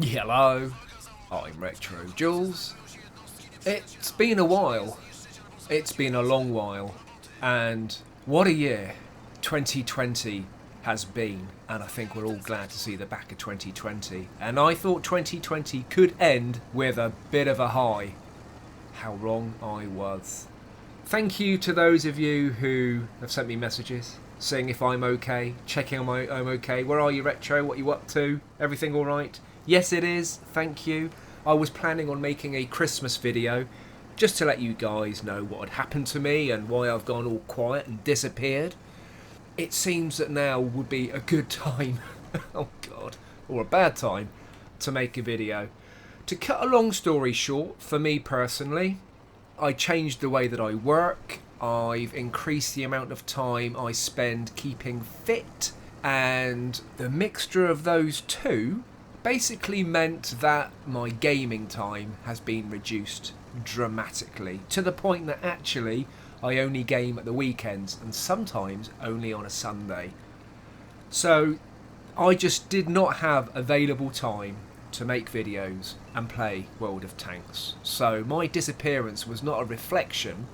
Hello, I'm RetroJules. It's been a while. It's been a long while. And what a year 2020 has been. And I think we're all glad to see the back of 2020. And I thought 2020 could end with a bit of a high. How wrong I was. Thank you to those of you who have sent me messages saying if I'm okay, checking I'm okay. Where are you, Retro? What are you up to? Everything all right? Yes, it is. Thank you. I was planning on making a Christmas video just to let you guys know what had happened to me and why I've gone all quiet and disappeared. It seems that now would be a good time, oh God, or a bad time, to make a video. To cut a long story short, for me personally, I changed the way that I work. I've increased the amount of time I spend keeping fit, and the mixture of those two basically meant that my gaming time has been reduced dramatically, to the point that actually I only game at the weekends and sometimes only on a Sunday. So I just did not have available time to make videos and play World of Tanks. So my disappearance was not a reflection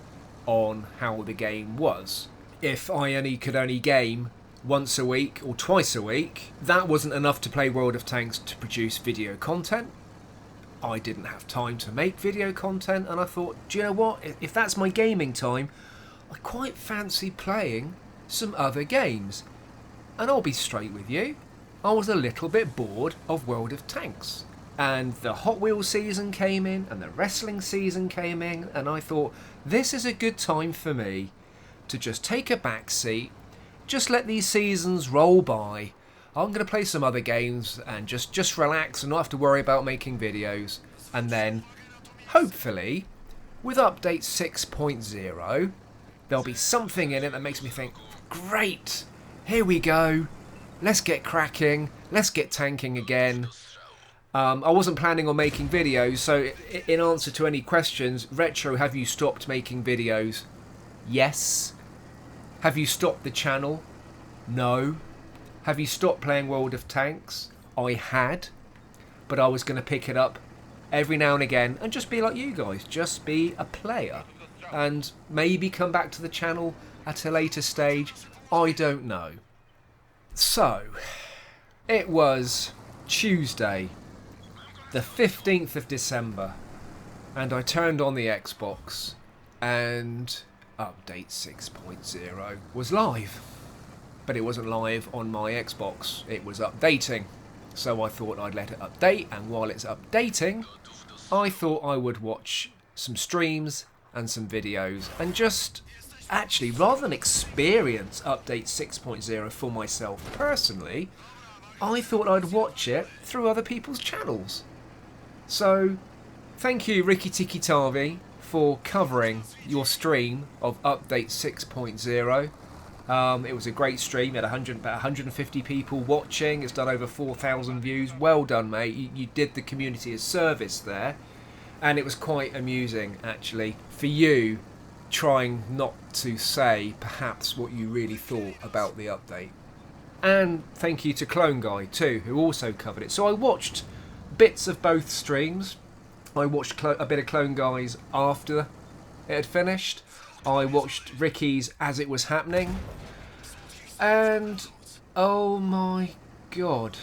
on how the game was. If I could only game once a week or twice a week, that wasn't enough to play World of Tanks to produce video content. I didn't have time to make video content, and I thought, do you know what, if that's my gaming time, I quite fancy playing some other games. And I'll be straight with you, I was a little bit bored of World of Tanks. And the Hot Wheels season came in, and the wrestling season came in, and I thought, this is a good time for me to just take a back seat, just let these seasons roll by. I'm going to play some other games and just relax and not have to worry about making videos. And then, hopefully, with update 6.0, there'll be something in it that makes me think, great, here we go, let's get cracking, let's get tanking again. I wasn't planning on making videos, so in answer to any questions, Retro, have you stopped making videos? Yes. Have you stopped the channel? No. Have you stopped playing World of Tanks? I had, but I was going to pick it up every now and again and just be like you guys, just be a player and maybe come back to the channel at a later stage. I don't know. So, it was Tuesday, the 15th of December, and I turned on the Xbox and update 6.0 was live. But it wasn't live on my Xbox, it was updating. So I thought I'd let it update, and while it's updating, I thought I would watch some streams and some videos and just actually, rather than experience update 6.0 for myself personally, I thought I'd watch it through other people's channels. So thank you, Ricky Tiki Tavi, for covering your stream of update 6.0. It was a great stream. It had about 150 people watching. It's done over 4,000 views. Well done, mate. You did the community a service there. And it was quite amusing, actually, for you trying not to say perhaps what you really thought about the update. And thank you to Clone Guy too, who also covered it. So I watched bits of both streams. I watched a bit of Clone Guy's after it had finished. I watched Ricky's as it was happening. And oh my God,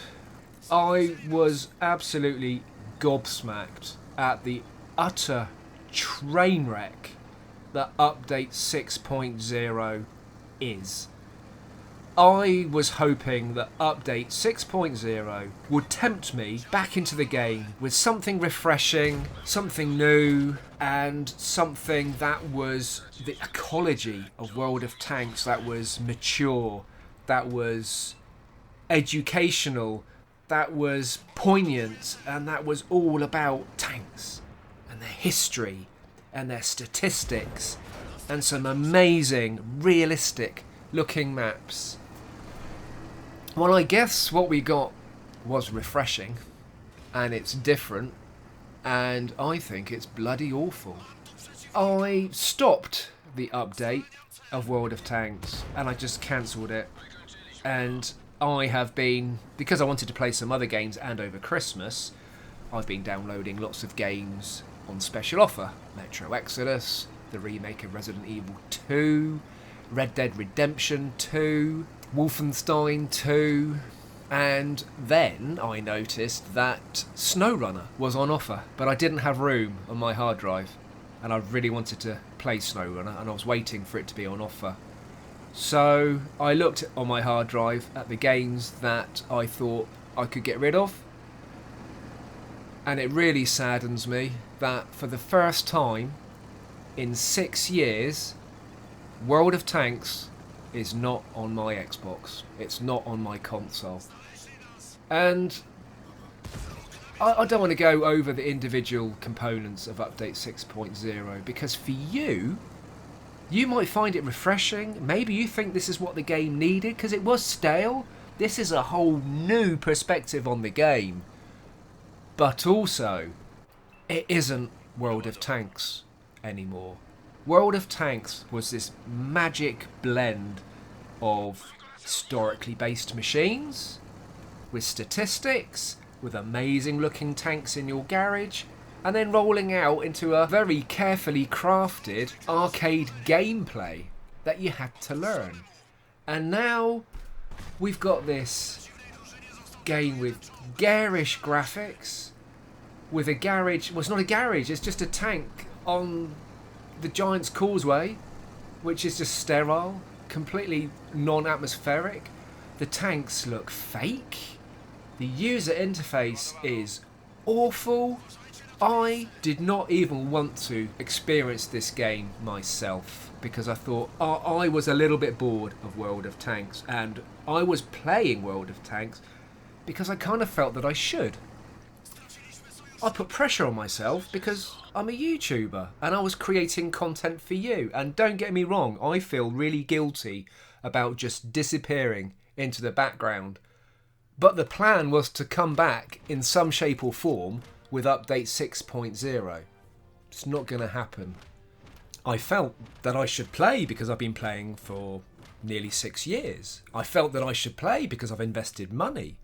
I was absolutely gobsmacked at the utter train wreck that update 6.0 is. I was hoping that update 6.0 would tempt me back into the game with something refreshing, something new, and something that was the ecology of World of Tanks, that was mature, that was educational, that was poignant, and that was all about tanks and their history and their statistics and some amazing, realistic looking maps. Well, I guess what we got was refreshing, and it's different, and I think it's bloody awful. I stopped the update of World of Tanks, and I just cancelled it, and I have been, because I wanted to play some other games and over Christmas, I've been downloading lots of games on special offer. Metro Exodus, the remake of Resident Evil 2, Red Dead Redemption 2, Wolfenstein 2, and then I noticed that SnowRunner was on offer, but I didn't have room on my hard drive, and I really wanted to play SnowRunner, and I was waiting for it to be on offer. So I looked on my hard drive at the games that I thought I could get rid of, and it really saddens me that for the first time in 6 years, World of Tanks is not on my Xbox. It's not on my console. And I don't want to go over the individual components of Update 6.0 because for you might find it refreshing. Maybe you think this is what the game needed because it was stale. This is a whole new perspective on the game. But also, it isn't World of Tanks anymore. World of Tanks was this magic blend of historically based machines, with statistics, with amazing looking tanks in your garage, and then rolling out into a very carefully crafted arcade gameplay that you had to learn. And now we've got this game with garish graphics, with a garage, well, it's not a garage, it's just a tank on the Giant's Causeway, which is just sterile, completely non-atmospheric. The tanks look fake. The user interface is awful. I did not even want to experience this game myself because I thought I was a little bit bored of World of Tanks, and I was playing World of Tanks because I kind of felt that I should. I put pressure on myself because I'm a YouTuber and I was creating content for you. And don't get me wrong, I feel really guilty about just disappearing into the background. But the plan was to come back in some shape or form with Update 6.0. It's not going to happen. I felt that I should play because I've been playing for nearly 6 years. I felt that I should play because I've invested money.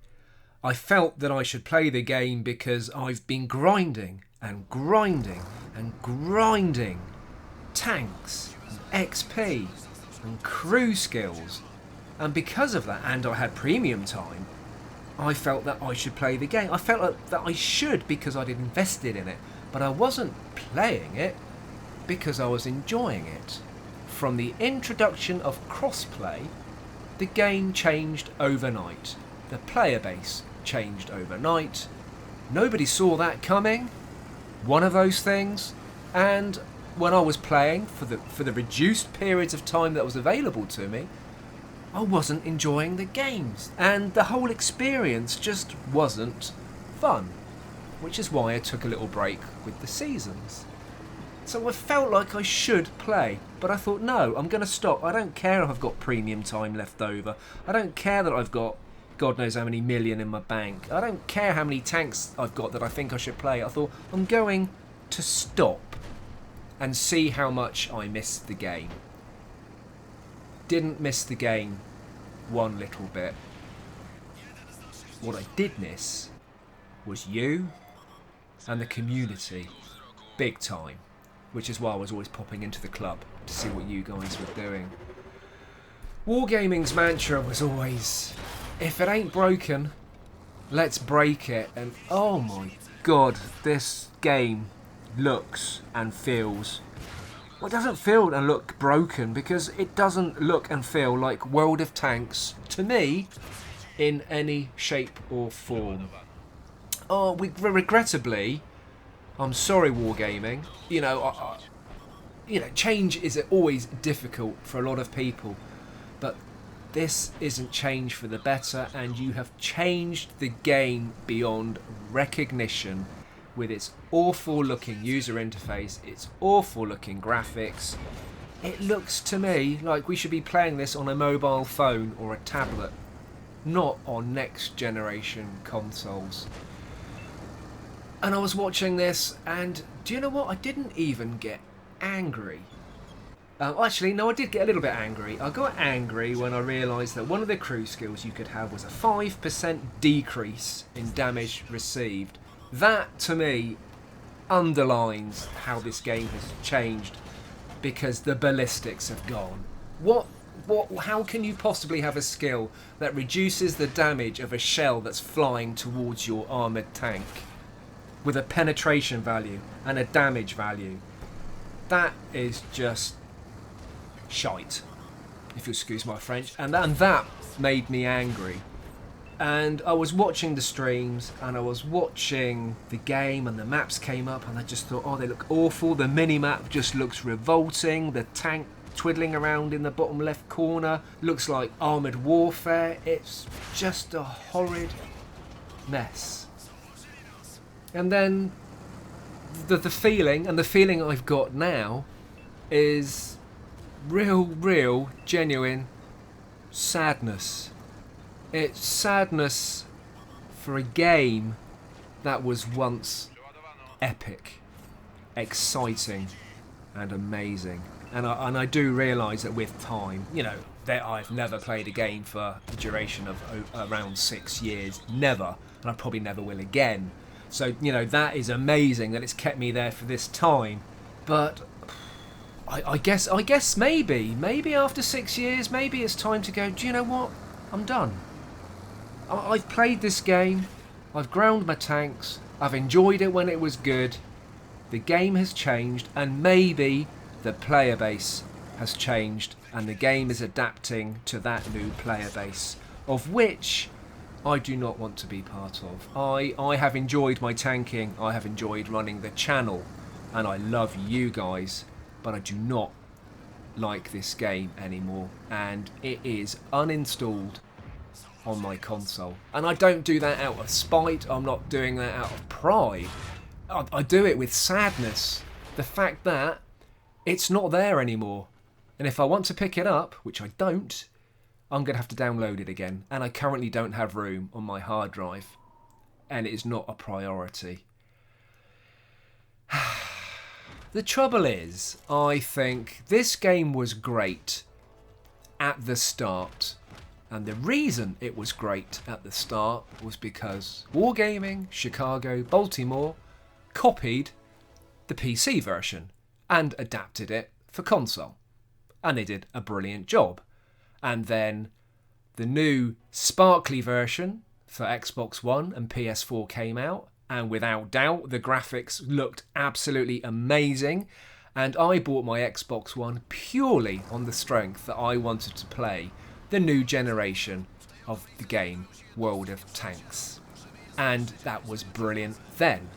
I felt that I should play the game because I've been grinding and grinding and grinding tanks and XP and crew skills. And because of that, and I had premium time, I felt that I should play the game. I felt like that I should because I'd invested in it. But I wasn't playing it because I was enjoying it. From the introduction of crossplay, the game changed overnight. The player base changed overnight. Nobody saw that coming. One of those things. And when I was playing for the reduced periods of time that was available to me, I wasn't enjoying the games, and the whole experience just wasn't fun, which is why I took a little break with the seasons. So I felt like I should play, but I thought, no, I'm going to stop. I don't care if I've got premium time left over. I don't care that I've got God knows how many million in my bank. I don't care how many tanks I've got that I think I should play. I thought, I'm going to stop and see how much I missed the game. Didn't miss the game one little bit. What I did miss was you and the community, big time, which is why I was always popping into the club to see what you guys were doing. Wargaming's mantra was always, if it ain't broken, let's break it. And oh my god, this game looks and feels, well, it doesn't feel and look broken because it doesn't look and feel like World of Tanks to me in any shape or form. Oh, regrettably, I'm sorry, Wargaming. You know, change is always difficult for a lot of people, but this isn't change for the better, and you have changed the game beyond recognition with its awful looking user interface, its awful looking graphics. It looks to me like we should be playing this on a mobile phone or a tablet, not on next generation consoles. And I was watching this, and do you know what? I didn't even get angry. Actually, no, I did get a little bit angry. I got angry when I realised that one of the crew skills you could have was a 5% decrease in damage received That, to me, underlines how this game has changed, because the ballistics have gone. How can you possibly have a skill that reduces the damage of a shell that's flying towards your armoured tank with a penetration value and a damage value? That is just shite, if you excuse my French. And that made me angry. And I was watching the streams, and I was watching the game, and the maps came up, and I just thought, oh, they look awful. The mini-map just looks revolting. The tank twiddling around in the bottom left corner looks like Armoured Warfare. It's just a horrid mess. And then the feeling I've got now is real, genuine sadness. It's sadness for a game that was once epic, exciting, and amazing. And I do realise that with time, that I've never played a game for the duration of around 6 years. Never. And I probably never will again. So, that is amazing that it's kept me there for this time. But I guess maybe after 6 years, maybe it's time to go, do you know what? I'm done. I've played this game. I've ground my tanks. I've enjoyed it when it was good. The game has changed, and maybe the player base has changed, and the game is adapting to that new player base, of which I do not want to be part of. I have enjoyed my tanking. I have enjoyed running the channel, and I love you guys, but I do not like this game anymore, and it is uninstalled on my console. And I don't do that out of spite. I'm not doing that out of pride. I do it with sadness. The fact that it's not there anymore. And if I want to pick it up, which I don't, I'm going to have to download it again. And I currently don't have room on my hard drive. And it is not a priority. The trouble is, I think this game was great at the start. And the reason it was great at the start was because Wargaming, Chicago, Baltimore copied the PC version and adapted it for console. And they did a brilliant job. And then the new sparkly version for Xbox One and PS4 came out, and without doubt the graphics looked absolutely amazing. And I bought my Xbox One purely on the strength that I wanted to play the new generation of the game World of Tanks. And that was brilliant then.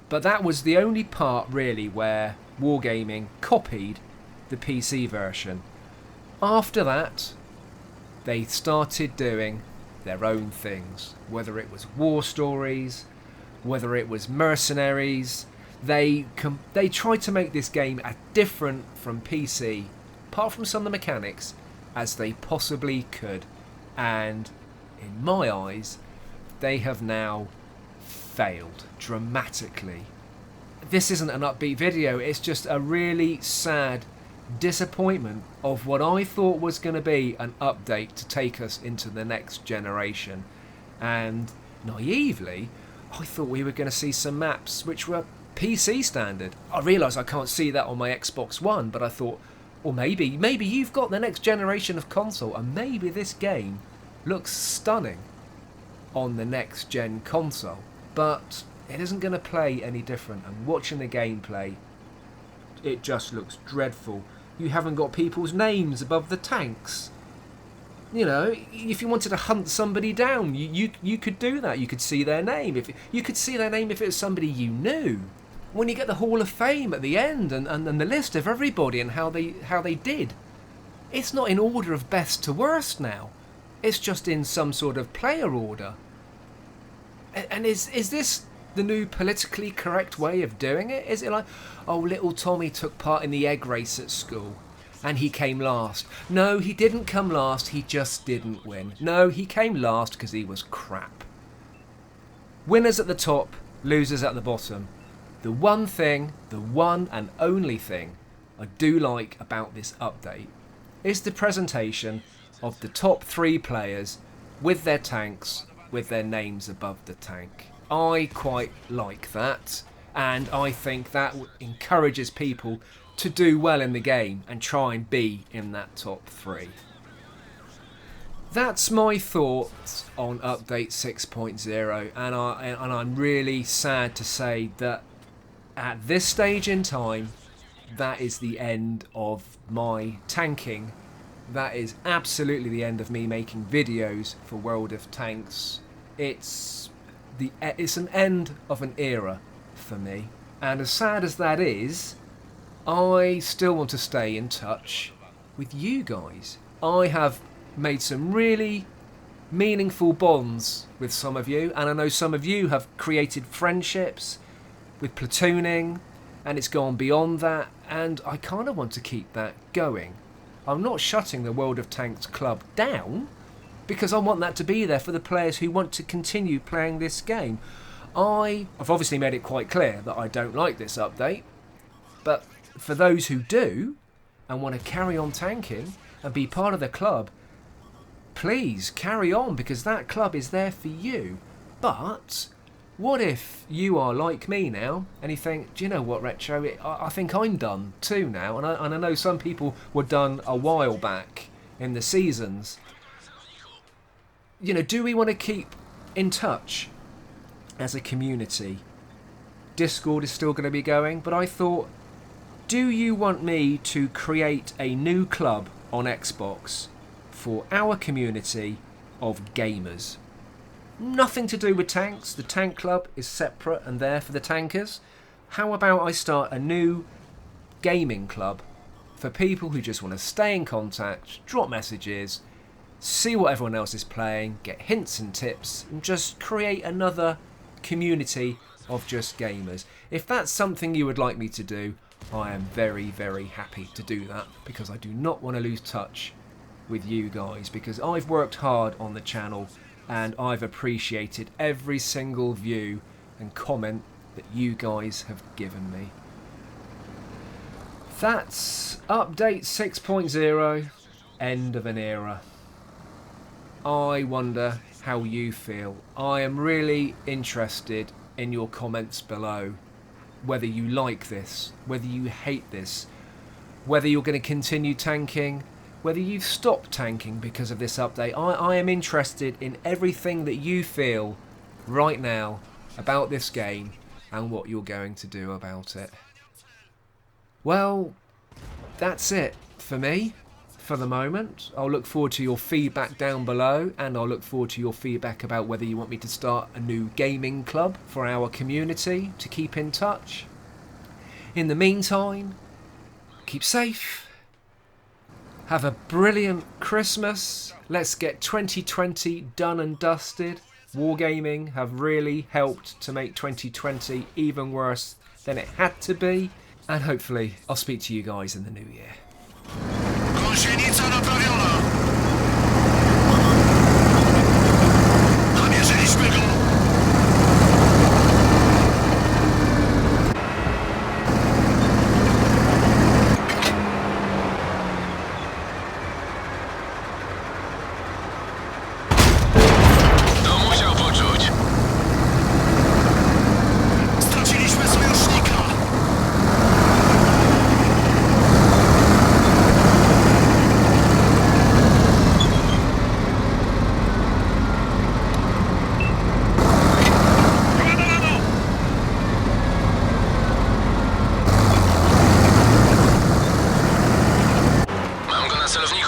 But that was the only part really where Wargaming copied the PC version. After that, they started doing their own things. Whether it was war stories, whether it was mercenaries, they tried to make this game as different from PC, apart from some of the mechanics, as they possibly could. And in my eyes, they have now failed dramatically. This isn't an upbeat video, it's just a really sad disappointment of what I thought was going to be an update to take us into the next generation. And naively, I thought we were going to see some maps which were PC standard. I realise I can't see that on my Xbox One, but I thought, or maybe you've got the next generation of console, and maybe this game looks stunning on the next gen console. But it isn't going to play any different, and watching the gameplay, it just looks dreadful. You haven't got people's names above the tanks. If you wanted to hunt somebody down, you could do that. You could see their name. You could see their name if it was somebody you knew. When you get the Hall of Fame at the end and the list of everybody and how they did, it's not in order of best to worst now. It's just in some sort of player order. And is this the new politically correct way of doing it? Is it like, oh, little Tommy took part in the egg race at school and he came last? No, he didn't come last, he just didn't win. No, he came last because he was crap. Winners at the top, losers at the bottom. The one and only thing I do like about this update is the presentation of the top 3 players with their tanks, with their names above the tank. I quite like that, and I think that encourages people to do well in the game and try and be in that top 3. That's my thoughts on update 6.0, and I'm really sad to say that at this stage in time, that is the end of my tanking. That is absolutely the end of me making videos for World of Tanks. It's an end of an era for me, and as sad as that is, I still want to stay in touch with you guys. I have made some really meaningful bonds with some of you, and I know some of you have created friendships with platooning, and it's gone beyond that, and I kind of want to keep that going. I'm not shutting the World of Tanks club down, because I want that to be there for the players who want to continue playing this game. I've obviously made it quite clear that I don't like this update, but for those who do and want to carry on tanking and be part of the club, please carry on, because that club is there for you. But what if you are like me now and you think, do you know what, Retro, I think I'm done too now, and I know some people were done a while back in the seasons. You know, do we want to keep in touch as a community? Discord is still going to be going, but I thought, do you want me to create a new club on Xbox for our community of gamers? Nothing to do with tanks. The tank club is separate and there for the tankers. How about I start a new gaming club for people who just want to stay in contact, drop messages, see what everyone else is playing, get hints and tips, and just create another community of just gamers. If that's something you would like me to do, I am very, very happy to do that, because I do not want to lose touch with you guys, because I've worked hard on the channel and I've appreciated every single view and comment that you guys have given me. That's update 6.0, end of an era. I wonder how you feel. I am really interested in your comments below, whether you like this, whether you hate this, whether you're going to continue tanking, whether you've stopped tanking because of this update. I am interested in everything that you feel right now about this game and what you're going to do about it. Well, that's it for me for the moment. I'll look forward to your feedback down below, and I'll look forward to your feedback about whether you want me to start a new gaming club for our community to keep in touch. In the meantime, keep safe. Have a brilliant Christmas. Let's get 2020 done and dusted. Wargaming have really helped to make 2020 even worse than it had to be. And hopefully I'll speak to you guys in the new year. Gąsienica naprawiona! Namierzyliśmy go! To musiał poczuć. Straciliśmy sojusznika! Mam go na celowniku.